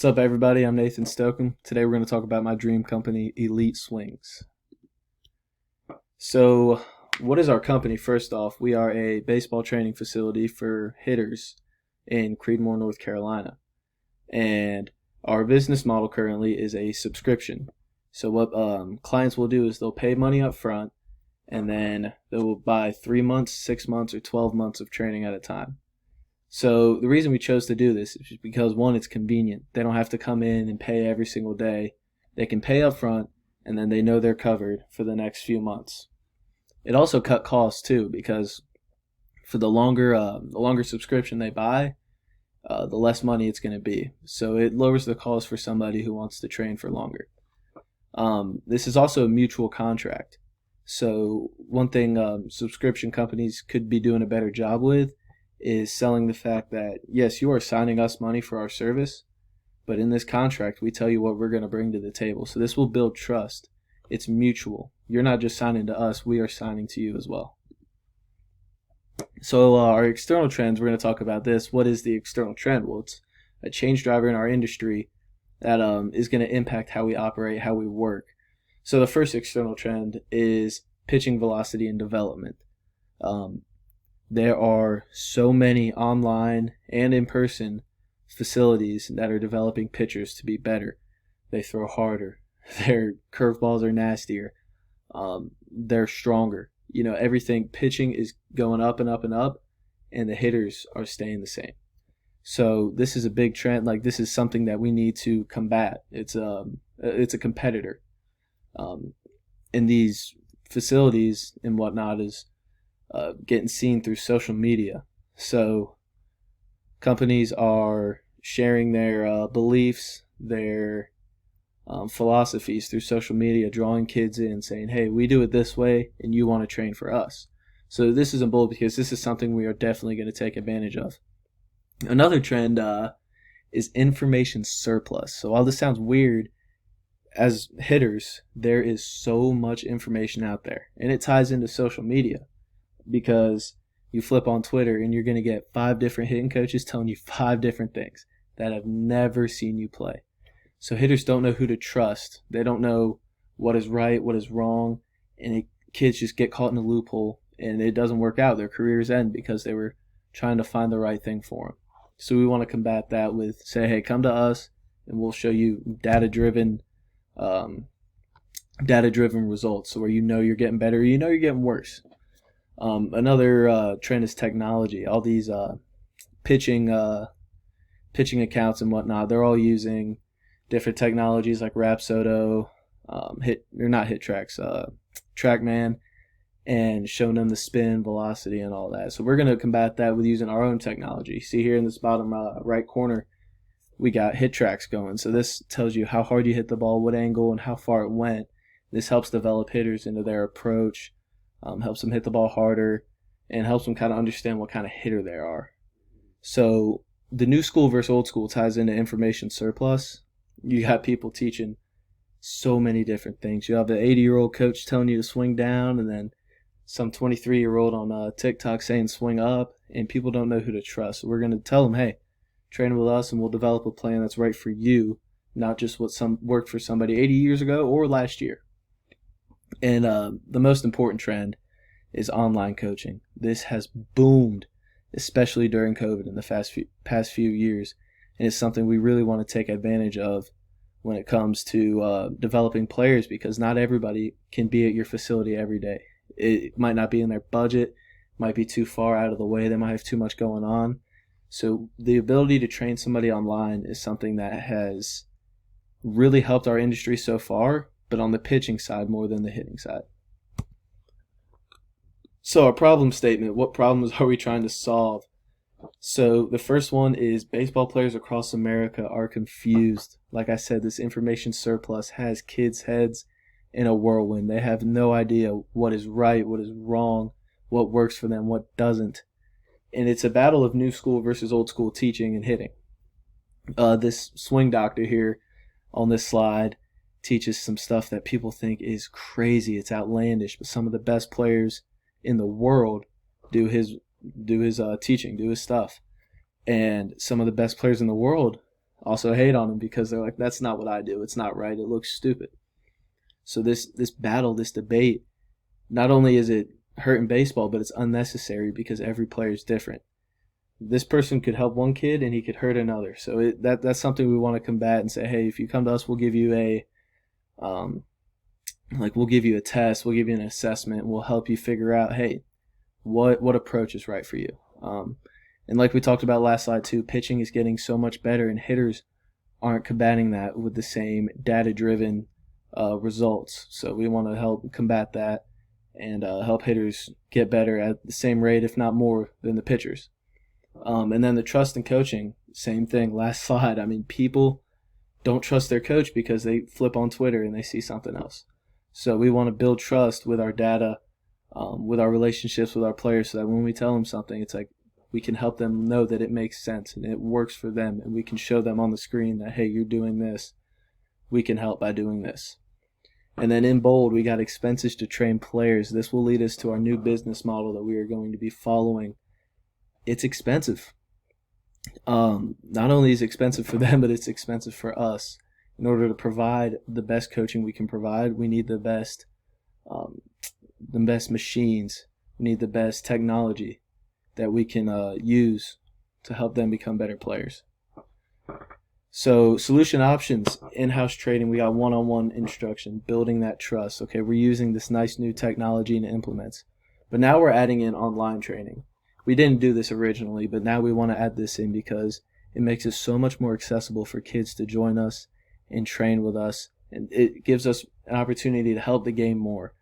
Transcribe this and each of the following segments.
What's up, everybody? I'm Nathan Stocum. Today we're going to talk about my dream company, Elitte Swings. So, what is our company? First off, we are a baseball training facility for hitters in Creedmoor, North Carolina. And our business model currently is a subscription. So, what clients will do is they'll pay money up front and then they will buy 3 months, 6 months, or 12 months of training at a time. So the reason we chose to do this is because, one, it's convenient. They don't have to come in and pay every single day. They can pay up front, and then they know they're covered for the next few months. It also cut costs too, because for the longer subscription they buy, the less money it's going to be. So it lowers the cost for somebody who wants to train for longer. This is also a mutual contract. So one thing subscription companies could be doing a better job with is selling the fact that, yes, you are signing us money for our service, but in this contract, we tell you what we're going to bring to the table. So this will build trust. It's mutual. You're not just signing to us, we are signing to you as well. So our external trends, we're going to talk about this. What is the external trend? Well, it's a change driver in our industry that is going to impact how we operate, how we work. So the first external trend is pitching velocity and development. There are so many online and in-person facilities that are developing pitchers to be better. They throw harder. Their curveballs are nastier. They're stronger. Everything. Pitching is going up and up and up, and the hitters are staying the same. So this is a big trend. Like, this is something that we need to combat. It's a competitor. In these facilities and whatnot is getting seen through social media. So companies are sharing their beliefs, their philosophies through social media, drawing kids in, saying, hey, we do it this way and you want to train for us. So this is bold because this is something we are definitely going to take advantage of. Another trend is information surplus. So while this sounds weird, as hitters, there is so much information out there, and it ties into social media. Because you flip on Twitter and you're going to get 5 different hitting coaches telling you 5 different things that have never seen you play. So hitters don't know who to trust. They don't know what is right, what is wrong, and kids just get caught in a loophole, and it doesn't work out. Their careers end because they were trying to find the right thing for them. So we want to combat that with, say, hey, come to us, and we'll show you data-driven results, so where you're getting better, or you're getting worse. Another trend is technology. All these pitching accounts and whatnot, they're all using different technologies like Rapsodo, TrackMan, and showing them the spin, velocity, and all that. So we're going to combat that with using our own technology. See here in this bottom right corner, we got hit tracks going. So this tells you how hard you hit the ball, what angle, and how far it went. This helps develop hitters into their approach. Helps them hit the ball harder, and helps them kind of understand what kind of hitter they are. So the new school versus old school ties into information surplus. You got people teaching so many different things. You have the 80-year-old coach telling you to swing down, and then some 23-year-old on TikTok saying swing up, and people don't know who to trust. So we're going to tell them, hey, train with us, and we'll develop a plan that's right for you, not just what worked for somebody 80 years ago or last year. And the most important trend is online coaching. This has boomed, especially during COVID in the past few years, and it's something we really want to take advantage of when it comes to developing players, because not everybody can be at your facility every day. It might not be in their budget, might be too far out of the way, they might have too much going on. So the ability to train somebody online is something that has really helped our industry so far, but on the pitching side more than the hitting side. So our problem statement, what problems are we trying to solve? So the first one is baseball players across America are confused. Like I said, this information surplus has kids' heads in a whirlwind. They have no idea what is right, what is wrong, what works for them, what doesn't. And it's a battle of new school versus old school teaching and hitting. This swing doctor here on this slide teaches some stuff that people think is crazy. It's outlandish, but some of the best players in the world do his teaching, do his stuff. And some of the best players in the world also hate on them because they're like, that's not what I do. It's not right. It looks stupid. So this battle, this debate, not only is it hurting baseball, but it's unnecessary because every player is different. This person could help one kid and he could hurt another. So that's something we want to combat and say, hey, if you come to us, we'll give you um, we'll give you a test, we'll give you an assessment, we'll help you figure out, hey, what approach is right for you. And like we talked about last slide too, pitching is getting so much better, and hitters aren't combating that with the same data-driven results. So we want to help combat that and help hitters get better at the same rate, if not more, than the pitchers. And then the trust in coaching, same thing. Last slide. I mean, people don't trust their coach because they flip on Twitter and they see something else. So we want to build trust with our data, with our relationships with our players, so that when we tell them something, it's like we can help them know that it makes sense and it works for them, and we can show them on the screen that, hey, you're doing this. We can help by doing this. And then in bold, we got expenses to train players. This will lead us to our new business model that we are going to be following. It's expensive. Not only is it expensive for them, but it's expensive for us. In order to provide the best coaching we can provide, we need the best machines. We need the best technology that we can use to help them become better players. So solution options, in-house trading, we got one-on-one instruction, building that trust. Okay, we're using this nice new technology and implements. But now we're adding in online training. We didn't do this originally, but now we want to add this in because it makes it so much more accessible for kids to join us and train with us. And it gives us an opportunity to help the game more.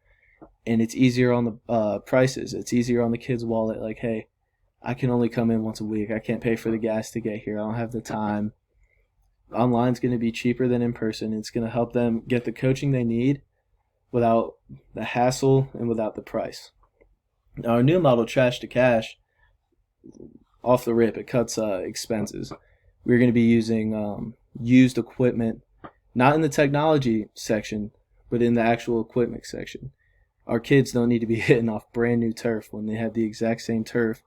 And it's easier on the prices. It's easier on the kid's wallet. Like, hey, I can only come in once a week. I can't pay for the gas to get here. I don't have the time. Online's going to be cheaper than in person. It's going to help them get the coaching they need without the hassle and without the price. Now, our new model, Trash to Cash, off the rip, it cuts expenses. We're going to be using used equipment, not in the technology section, but in the actual equipment section. Our kids don't need to be hitting off brand new turf when they have the exact same turf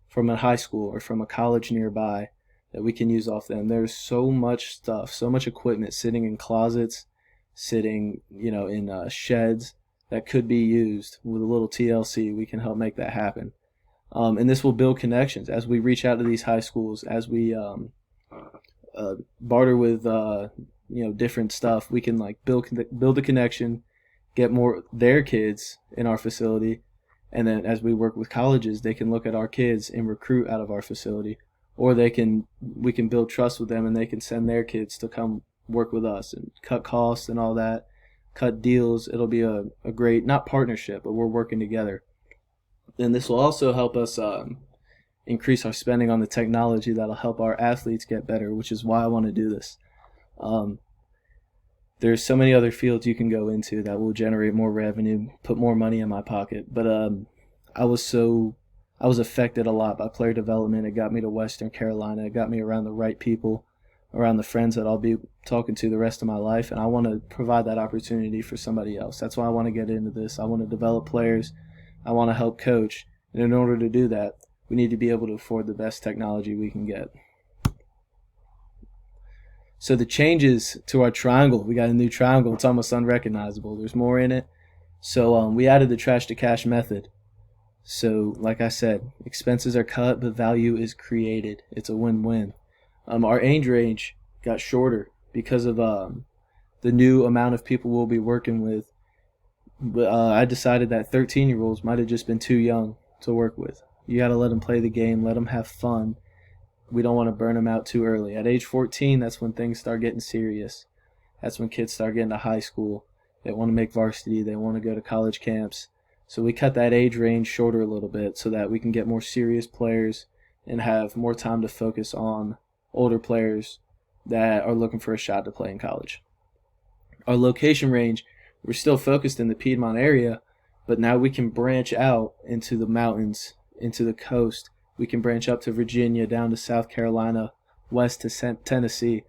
from a high school or from a college nearby that we can use off them. There's so much stuff, so much equipment sitting in closets, sitting, in sheds that could be used with a little TLC. We can help make that happen. And this will build connections as we reach out to these high schools, as we barter with different stuff. We can build a connection, get more their kids in our facility, and then as we work with colleges, they can look at our kids and recruit out of our facility, or we can build trust with them and they can send their kids to come work with us and cut costs and all that, cut deals. It'll be a great, not partnership, but we're working together. And this will also help us increase our spending on the technology that'll help our athletes get better, which is why I want to do this. There's so many other fields you can go into that will generate more revenue, put more money in my pocket. But I was affected a lot by player development. It got me to Western Carolina. It got me around the right people, around the friends that I'll be talking to the rest of my life. And I want to provide that opportunity for somebody else. That's why I want to get into this. I want to develop players. I want to help coach. And in order to do that, we need to be able to afford the best technology we can get. So the changes to our triangle, we got a new triangle. It's almost unrecognizable. There's more in it. So we added the trash to cash method. So like I said, expenses are cut, but value is created. It's a win-win. Our age range got shorter because of the new amount of people we'll be working with. But I decided that 13-year-olds might have just been too young to work with. You got to let them play the game, let them have fun. We don't want to burn them out too early. At age 14, that's when things start getting serious. That's when kids start getting to high school. They want to make varsity. They want to go to college camps. So we cut that age range shorter a little bit so that we can get more serious players and have more time to focus on older players that are looking for a shot to play in college. Our location range, we're still focused in the Piedmont area, but now we can branch out into the mountains, into the coast. We can branch up to Virginia, down to South Carolina, west to Tennessee.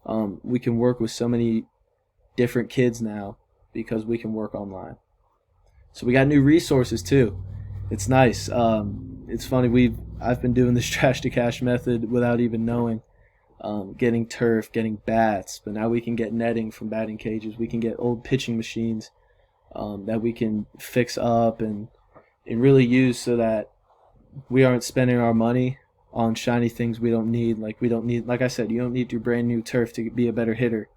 We can work with so many different kids now because we can work online. So we got new resources too. It's nice. It's funny. I've been doing this trash to cash method without even knowing. getting turf, getting bats, but now we can get netting from batting cages. We can get old pitching machines that we can fix up and really use so that we aren't spending our money on shiny things we don't need. Like I said, you don't need your brand new turf to be a better hitter,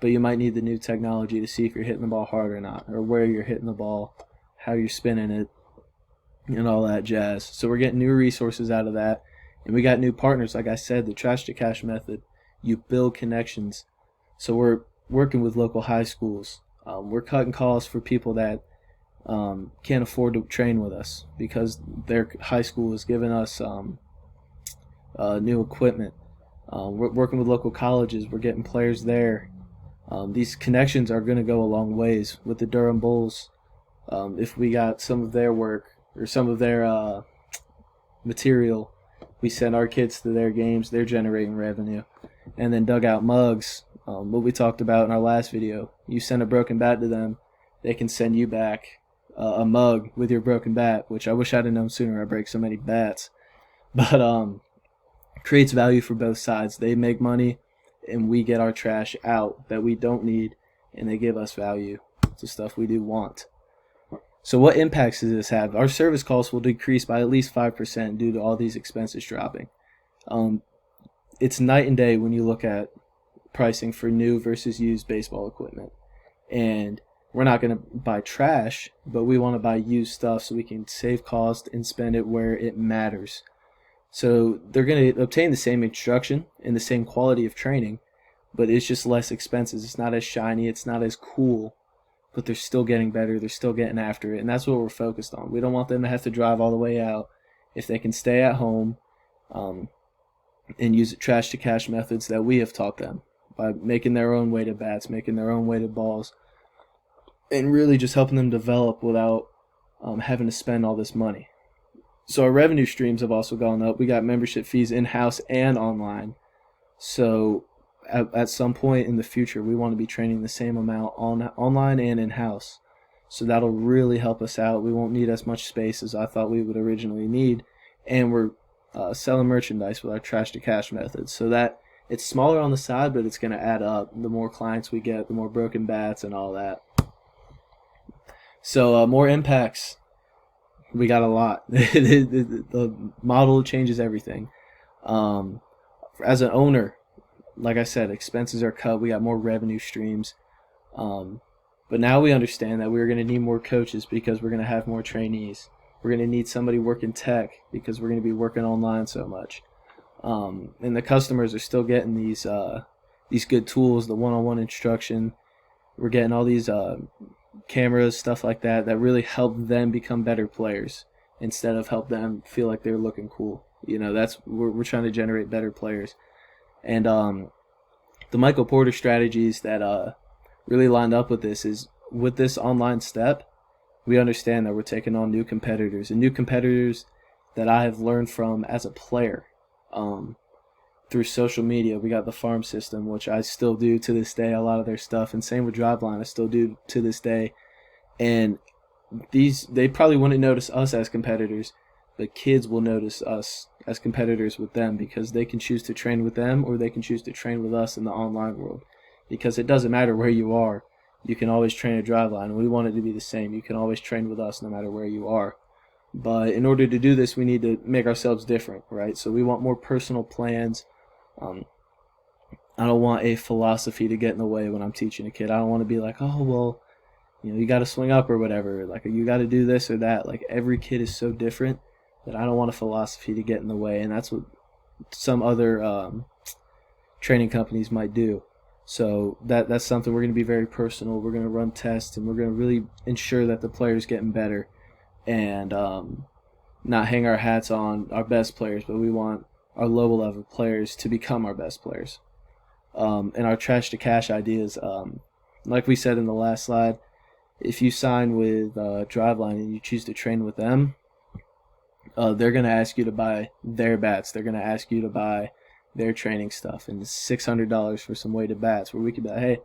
but you might need the new technology to see if you're hitting the ball hard or not, or where you're hitting the ball, how you're spinning it, and all that jazz. So we're getting new resources out of that, and we got new partners. Like I said, the trash to cash method, you build connections. So we're working with local high schools. We're cutting costs for people that can't afford to train with us because their high school is giving us new equipment. We're working with local colleges. We're getting players there. These connections are going to go a long ways with the Durham Bulls. If we got some of their work or some of their material, we send our kids to their games. They're generating revenue. And then dugout mugs, what we talked about in our last video. You send a broken bat to them, they can send you back a mug with your broken bat, which I wish I'd have known sooner. I break so many bats. But creates value for both sides. They make money, and we get our trash out that we don't need, and they give us value to stuff we do want. So what impacts does this have? Our service costs will decrease by at least 5% due to all these expenses dropping. It's night and day when you look at pricing for new versus used baseball equipment. And we're not going to buy trash, but we want to buy used stuff so we can save cost and spend it where it matters. So they're going to obtain the same instruction and the same quality of training, but it's just less expenses. It's not as shiny. It's not as cool, but they're still getting better. They're still getting after it, and that's what we're focused on. We don't want them to have to drive all the way out. If they can stay at home and use trash to cash methods that we have taught them by making their own weighted bats, making their own weighted balls, and really just helping them develop without having to spend all this money. So our revenue streams have also gone up. We got membership fees in-house and online. So at some point in the future, we want to be training the same amount online and in-house. So that'll really help us out. We won't need as much space as I thought we would originally need. And we're selling merchandise with our trash to cash method. So that it's smaller on the side, but it's going to add up. The more clients we get, the more broken bats and all that. So more impacts. We got a lot. The model changes everything. As an owner, like I said, expenses are cut. We got more revenue streams. But now we understand that we're going to need more coaches because we're going to have more trainees. We're going to need somebody working tech because we're going to be working online so much. And the customers are still getting these good tools, the one-on-one instruction. We're getting all these cameras, stuff like that really help them become better players instead of help them feel like they're looking cool. That's we're trying to generate better players. And the Michael Porter strategies that really lined up with this is with this online step, we understand that we're taking on new competitors that I have learned from as a player. Through social media, we got the farm system, which I still do to this day, a lot of their stuff, and same with Driveline, I still do to this day. And they probably wouldn't notice us as competitors, but kids will notice us as competitors with them because they can choose to train with them or they can choose to train with us in the online world. Because it doesn't matter where you are, you can always train at Driveline. We want it to be the same. You can always train with us no matter where you are. But in order to do this, we need to make ourselves different, right? So we want more personal plans. I don't want a philosophy to get in the way when I'm teaching a kid. I don't want to be like, oh, well, you got to swing up or whatever. Like, you got to do this or that. Like, every kid is so different that I don't want a philosophy to get in the way. And that's what some other training companies might do. So that's something we're going to be very personal. We're going to run tests, and we're going to really ensure that the player's getting better and not hang our hats on our best players, but we want our low-level players to become our best players. And our trash to cash ideas, like we said in the last slide, if you sign with Driveline and you choose to train with them, they're going to ask you to buy their bats. They're going to ask you to buy their training stuff. And it's $600 for some weighted bats, where we could be like, hey,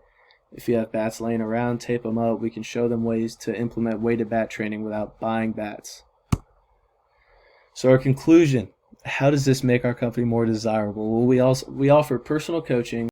if you have bats laying around, tape them up. We can show them ways to implement weighted bat training without buying bats. So our conclusion How does this make our company more desirable? Well, we offer personal coaching